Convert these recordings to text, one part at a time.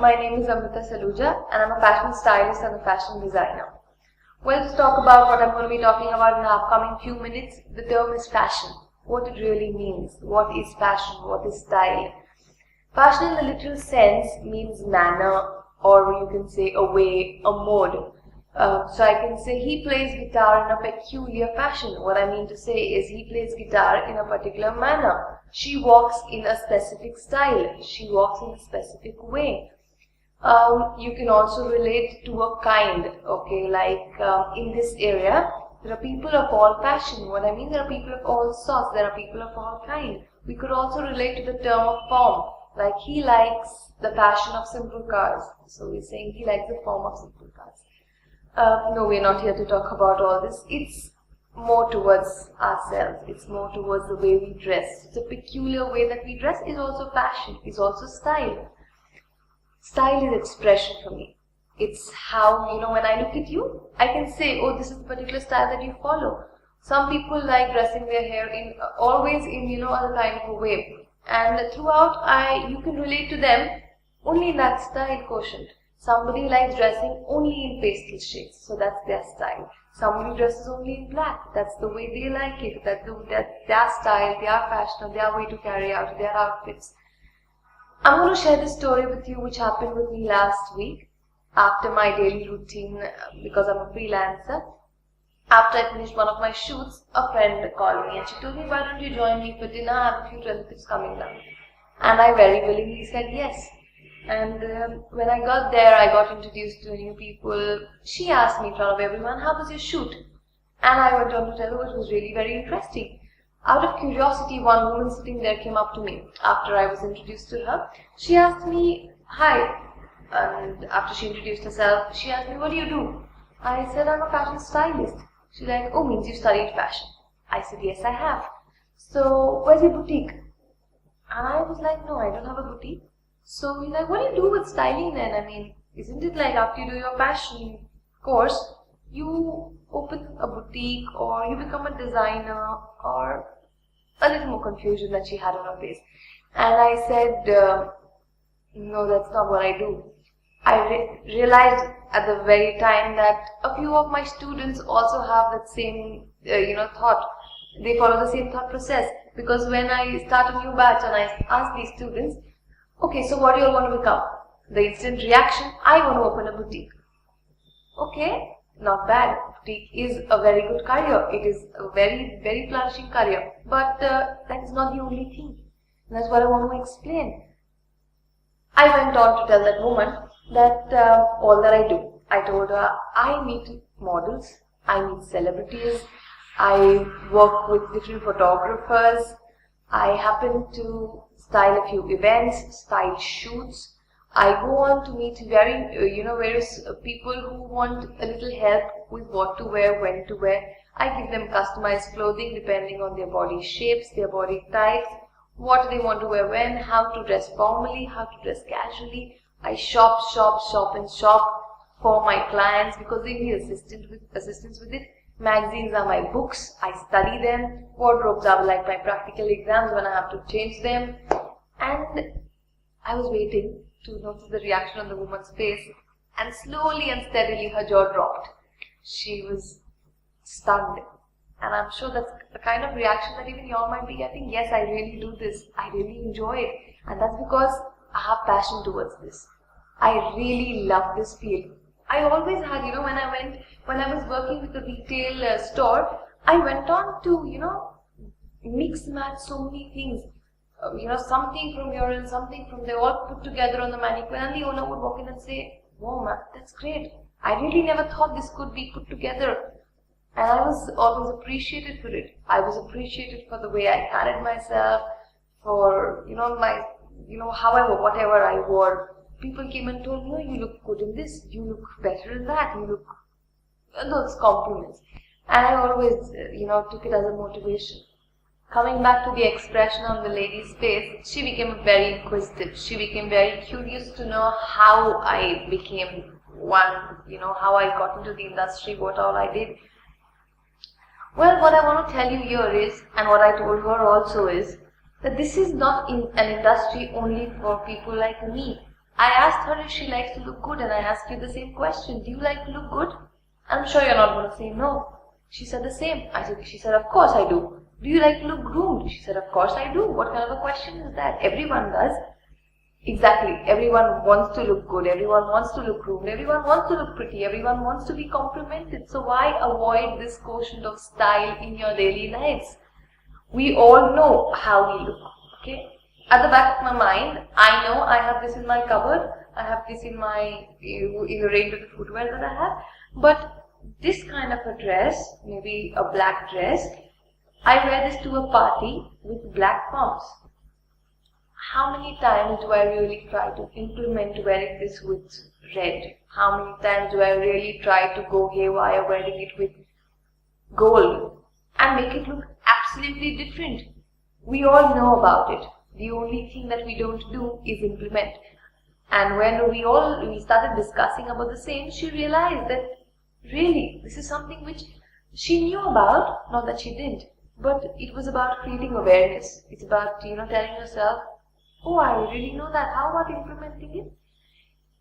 my name is Amrita and I'm a fashion stylist and a fashion designer. Well, to talk about what I'm going to be talking about in the upcoming few minutes, the term is fashion. What it really means. What is fashion? What is style? Fashion in the literal sense means manner, or you can say a way, a mode. So I can say he plays guitar in a peculiar fashion. What I mean to say is he plays guitar in a particular manner. She walks in a specific style. She walks in a specific way. You can also relate to a kind, okay, like in this area, there are people of all fashion. What I mean, there are people of all sorts, there are people of all kind. We could also relate to the term of form, like he likes the fashion of simple cars. So we're saying he likes the form of simple cars. No, we're not here to talk about all this. It's more towards ourselves. It's more towards the way we dress. The peculiar way that we dress is also fashion, is also style. Style is expression for me. It's how, when I look at you, I can say, oh, this is the particular style that you follow. Some people like dressing their hair in always in, a kind of a way. And throughout, you can relate to them only in that style quotient. Somebody likes dressing only in pastel shades, so that's their style. Somebody dresses only in black, that's the way they like it, that's their style, their fashion, their way to carry out their outfits. I'm going to share this story with you which happened with me last week after my daily routine because I'm a freelancer. After I finished one of my shoots, a friend called me and she told me, why don't you join me for dinner? I have a few relatives coming down. And I very willingly said yes. And when I got there, I got introduced to new people. She asked me in front of everyone, how was your shoot? And I went on to tell her it was really very interesting. Out of curiosity, one woman sitting there came up to me after I was introduced to her. She asked me, hi. And after she introduced herself, she asked me, what do you do? I said, I'm a fashion stylist. She's like, oh, means you studied fashion. I said, yes, I have. So, where's your boutique? And I was like, no, I don't have a boutique. So he's like, what do you do with styling then? I mean, isn't it like after you do your fashion course, you open a boutique or you become a designer, or a little more confusion that she had on her face. And I said, no, that's not what I do. I realized at the very time that a few of my students also have that same, thought. They follow the same thought process. Because when I start a new batch and I ask these students, okay, so what do you want to become? The instant reaction, I want to open a boutique. Okay, not bad. Boutique is a very good career. It is a very, very flourishing career. But that is not the only thing. And that's what I want to explain. I went on to tell that woman that all that I do. I told her I meet models, I meet celebrities, I work with different photographers, I happen to style a few events, style shoots. I go on to meet various people who want a little help with what to wear, when to wear. I give them customized clothing depending on their body shapes, their body types, what they want to wear when, how to dress formally, how to dress casually. I shop for my clients because they need assistance with it. Magazines are my books, I study them. Wardrobes are like my practical exams when I have to change them. And I was waiting to notice the reaction on the woman's face, and slowly and steadily her jaw dropped. She was stunned. And I'm sure that's the kind of reaction that even you all might be getting. Yes, I really do this. I really enjoy it. And that's because I have passion towards this. I really love this field. I always had, when I was working with the retail store, I went on to, mix match so many things. Something from here and something from there, all put together on the mannequin, and the owner would walk in and say, wow, man, that's great. I really never thought this could be put together. And I was always appreciated for it. I was appreciated for the way I carried myself, for, however, whatever I wore. People came and told me, oh, you look good in this, you look better in that, you look, those compliments. And I always, took it as a motivation. Coming back to the expression on the lady's face, she became very inquisitive. She became very curious to know how I became one, how I got into the industry, what all I did. Well, what I want to tell you here is, and what I told her also is, that this is not an industry only for people like me. I asked her if she likes to look good, and I ask you the same question. Do you like to look good? I'm sure you're not going to say no. She said the same. She said, of course I do. Do you like to look groomed? She said, of course I do. What kind of a question is that? Everyone does. Exactly. Everyone wants to look good. Everyone wants to look groomed. Everyone wants to look pretty. Everyone wants to be complimented. So why avoid this quotient of style in your daily lives? We all know how we look. Okay. At the back of my mind, I know I have this in my cupboard. I have this in the range of the footwear that I have. But this kind of a dress, maybe a black dress, I wear this to a party with black pumps. How many times do I really try to implement wearing this with red? How many times do I really try to go haywire wearing it with gold and make it look absolutely different? We all know about it. The only thing that we don't do is implement. And when we started discussing about the same, she realized that really this is something which she knew about, not that she didn't, but it was about creating awareness. It's about, telling yourself, oh, I really know that. How about implementing it?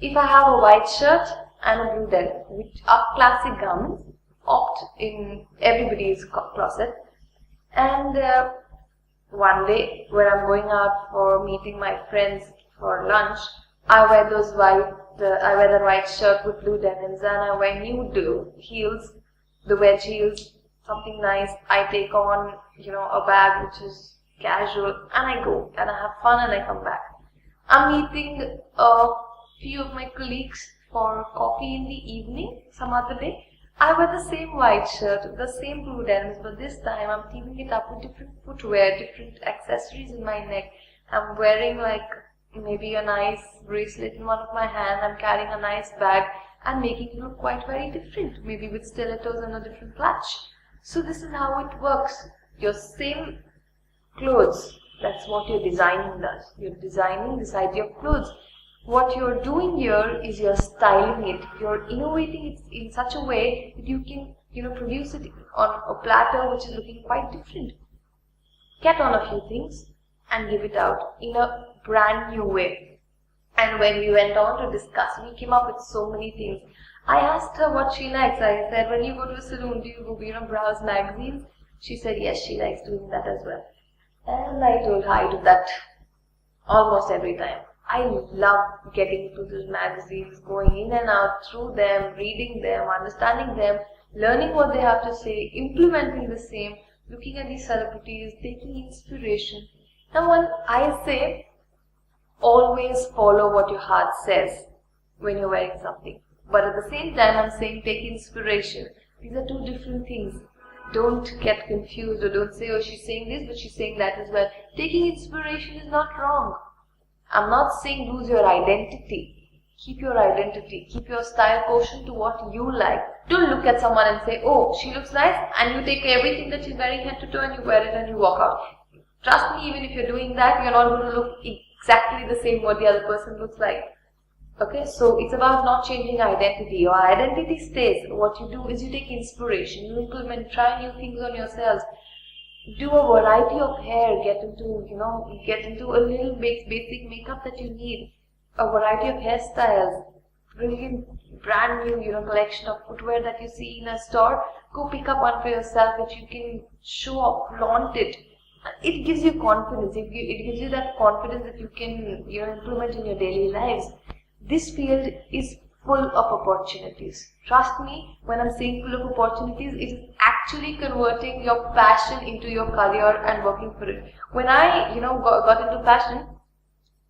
If I have a white shirt and a blue denim, which are classic garments, opt in everybody's closet, and one day when I'm going out for meeting my friends for lunch, I wear the white shirt with blue denims, and I wear nude heels, the wedge heels, something nice. I take on, a bag which is casual, and I go and I have fun and I come back. I'm meeting a few of my colleagues for coffee in the evening some other day. I wear the same white shirt, the same blue denims, but this time I'm teaming it up with different footwear, different accessories in my neck. I'm wearing like maybe a nice bracelet in one of my hands. I'm carrying a nice bag and making it look quite very different, maybe with stilettos and a different clutch. So this is how it works. Your same clothes, that's what your designing does. You're designing this idea of clothes. What you're doing here is you're styling it. You're innovating it in such a way that you can, produce it on a platter which is looking quite different. Get on a few things and give it out in a brand new way. And when we went on to discuss, we came up with so many things. I asked her what she likes. I said, when you go to a salon, do you go, browse magazines? She said, yes, she likes doing that as well. And I told her I do that almost every time. I love getting into those magazines, going in and out through them, reading them, understanding them, learning what they have to say, implementing the same, looking at these celebrities, taking inspiration. And when I say, always follow what your heart says when you're wearing something. But at the same time, I'm saying take inspiration. These are two different things. Don't get confused or don't say, oh, she's saying this, but she's saying that as well. Taking inspiration is not wrong. I'm not saying lose your identity. Keep your identity. Keep your style quotient to what you like. Don't look at someone and say, oh, she looks nice, and you take everything that she's wearing head to toe and you wear it and you walk out. Trust me, even if you're doing that, you're not going to look exactly the same what the other person looks like. Okay, so it's about not changing identity. Your identity stays. What you do is you take inspiration, you implement, try new things on yourselves. Do a variety of hair, get into a little basic makeup that you need. A variety of hairstyles. Brilliant, brand new, collection of footwear that you see in a store. Go pick up one for yourself which you can show off, flaunt it. It gives you confidence. It gives you that confidence that you can, implement in your daily lives. This field is full of opportunities. Trust me, when I'm saying full of opportunities, it is actually converting your passion into your career and working for it. When I, got into fashion,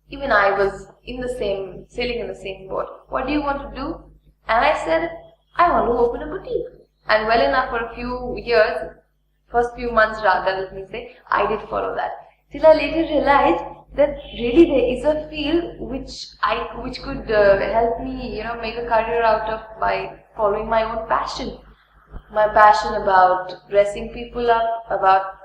even I was sailing in the same boat. What do you want to do? And I said, I want to open a boutique. And well enough, for a few years, first few months rather, let me say, I did follow that. Till I later realized that really there is a field which could help me, make a career out of by following my own passion. My passion about dressing people up, about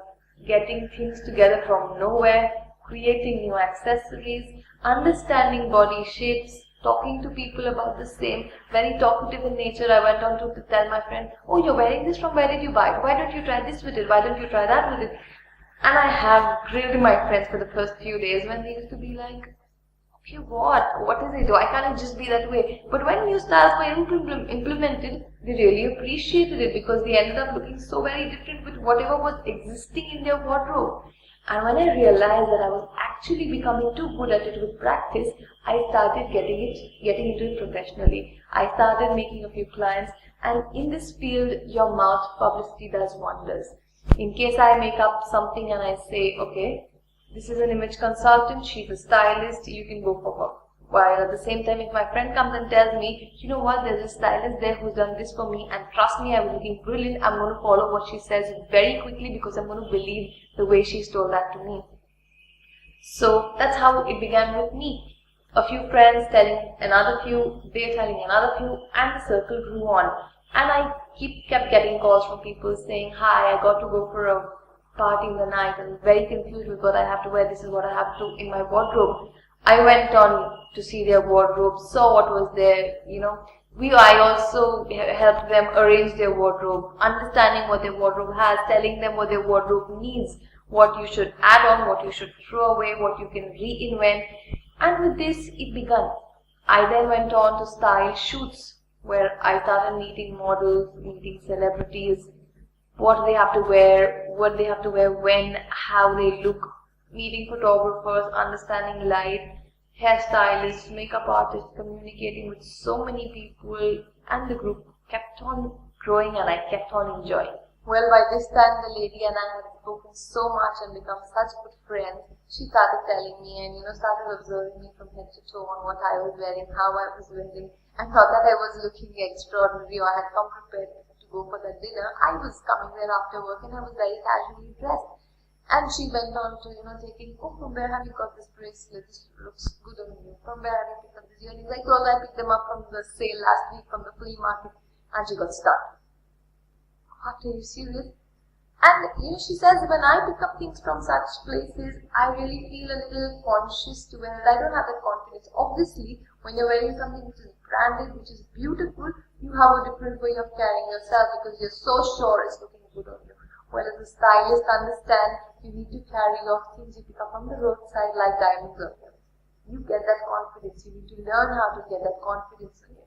getting things together from nowhere, creating new accessories, understanding body shapes, talking to people about the same, very talkative in nature. I went on to tell my friend, oh, you're wearing this, from where did you buy it? Why don't you try this with it? Why don't you try that with it? And I have grilled my friends for the first few days when they used to be like, okay, what is it? Why can't it just be that way? But when new styles were implemented, they really appreciated it because they ended up looking so very different with whatever was existing in their wardrobe. And when I realized that I was actually becoming too good at it with practice, I started getting into it professionally. I started making a few clients, and in this field, your mouth publicity does wonders. In case I make up something and I say, okay, this is an image consultant, she's a stylist, you can go for her. While at the same time, if my friend comes and tells me, you know what, there's a stylist there who's done this for me, and trust me, I'm looking brilliant, I'm going to follow what she says very quickly because I'm going to believe the way she's told that to me. So that's how it began with me. A few friends telling another few, they're telling another few, and the circle grew on. And I kept getting calls from people saying, hi, I got to go for a party in the night and very confused with what I have to wear. This is what I have to do in my wardrobe. I went on to see their wardrobe, saw what was there, I also helped them arrange their wardrobe, understanding what their wardrobe has, telling them what their wardrobe needs, what you should add on, what you should throw away, what you can reinvent. And with this, it began. I then went on to style shoots, where I started meeting models, meeting celebrities, what they have to wear, what they have to wear when, how they look, meeting photographers, understanding light, hairstylists, makeup artists, communicating with so many people, and the group kept on growing and I kept on enjoying. Well, by this time the lady and I had spoken so much and become such good friends. She started telling me and started observing me from head to toe on what I was wearing, how I was wearing, and not that I was looking extraordinary or I had come prepared to go for that dinner. I was coming there after work and I was very casually dressed. And she went on to, taking, oh, from where have you got this bracelet? This looks good on you. From where have you picked up these earrings? I told her I picked them up from the sale last week from the flea market. And she got stuck. What, are you serious? And, she says, when I pick up things from such places, I really feel a little conscious to wear it. I don't have that confidence. Obviously, when you're wearing something which is branded, which is beautiful, you have a different way of carrying yourself because you're so sure it's looking good on you. Well, as a stylist, understand you need to carry your things you pick up from the roadside like diamonds on you. You get that confidence. You need to learn how to get that confidence in you.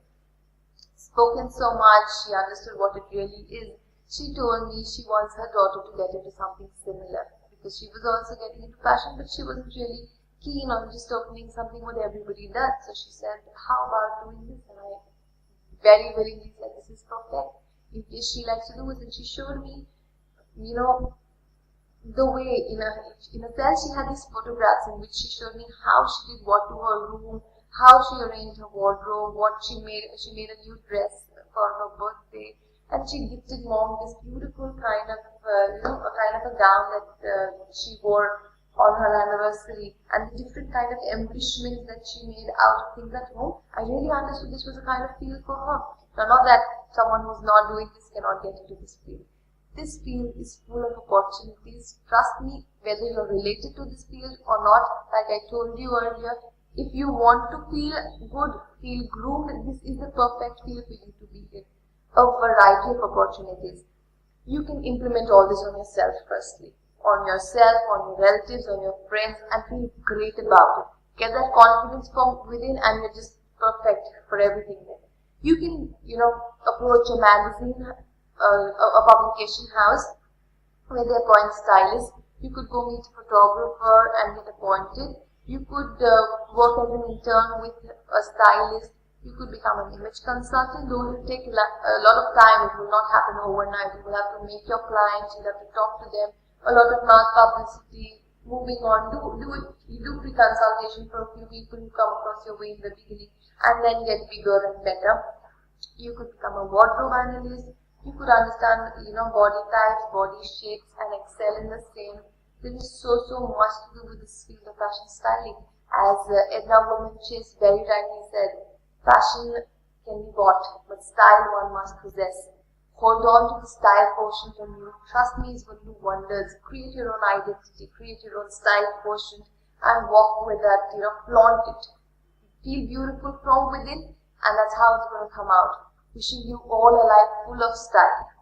Spoken so much, she understood what it really is. She told me she wants her daughter to get into something similar because she was also getting into fashion, but she wasn't really keen on just opening something what everybody does. So she said, how about doing this? And I very willingly said, this is perfect. In case she likes to do it, and she showed me the way in a cell she had these photographs in which she showed me how she did what to her room, how she arranged her wardrobe, what she made a new dress for her birthday, and she gifted mom this beautiful kind of a gown that she wore on her anniversary, and the different kind of embellishments that she made out of things at home. I really understood this was a kind of field for her. Now, not that someone who's not doing this cannot get into this field. This field is full of opportunities. Trust me, whether you're related to this field or not, like I told you earlier, if you want to feel good, feel groomed, this is the perfect field for you to be in. A variety of opportunities. You can implement all this on yourself firstly. On yourself, on your relatives, on your friends, and feel great about it. Get that confidence from within and you're just perfect for everything there. You can, approach a magazine, a publication house where they appoint stylists. You could go meet a photographer and get appointed. You could work as an intern with a stylist. You could become an image consultant, though it will take a lot of time. It will not happen overnight. You will have to make your clients, you'll have to talk to them, a lot of mouth publicity. Moving on, you do pre-consultation for a few people who come across your way in the beginning and then get bigger and better. You could become a wardrobe analyst. You could understand, body types, body shapes, and excel in the same. There is so much to do with this field of fashion styling. As Edna Chase very rightly said, fashion can be bought, but style one must possess. Hold on to the style quotient on you. Trust me, it's going to do wonders. Create your own identity, create your own style quotient, and walk with that, flaunt it. Feel beautiful from within, and that's how it's going to come out. Wishing you all a life full of style.